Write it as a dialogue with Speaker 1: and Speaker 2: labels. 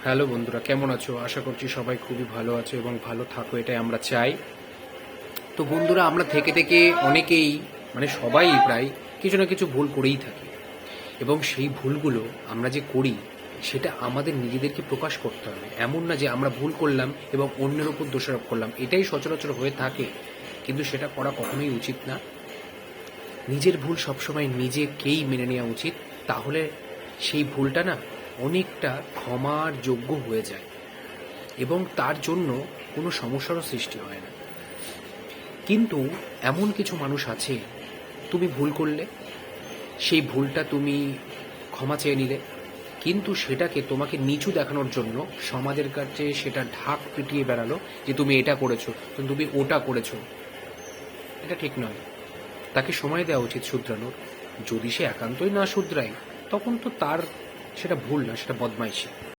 Speaker 1: Hello বন্ধুরা, কেমন আছো? আশা করছি সবাই খুবই ভালো আছো এবং ভালো থাকো, এটাই আমরা চাই। তো বন্ধুরা, আমরা থেকে থেকে অনেকেই, মানে সবাই প্রায় কিছু না কিছু ভুল করেই থাকি, এবং সেই ভুলগুলো আমরা যে করি সেটা আমাদের নিজেদেরকে প্রকাশ করতে হবে। এমন না যে আমরা ভুল করলাম এবং অন্যের উপর দোষারোপ করলাম, এটাই সচরাচর হয়ে থাকে, কিন্তু সেটা করা কখনোই উচিত না। নিজের ভুল সবসময় নিজেকেই মেনে নেওয়া উচিত, তাহলে সেই ভুলটা না অনেকটা ক্ষমার যোগ্য হয়ে যায় এবং তার জন্য কোনো সমস্যারও সৃষ্টি হয় না। কিন্তু এমন কিছু মানুষ আছে, তুমি ভুল করলে, সেই ভুলটা তুমি ক্ষমা চেয়ে নিলে, কিন্তু সেটাকে তোমাকে নিচু দেখানোর জন্য সমাজের কাছে সেটা ঢাক পিটিয়ে বেড়ালো যে তুমি এটা করেছো, তুমি ওটা করেছো। এটা ঠিক নয়। তাকে সময় দেওয়া উচিত শুধরানোর। যদি সে একান্তই না শুধরায়, তখন তো তার সেটা ভুল না, সেটা বদমাইশি।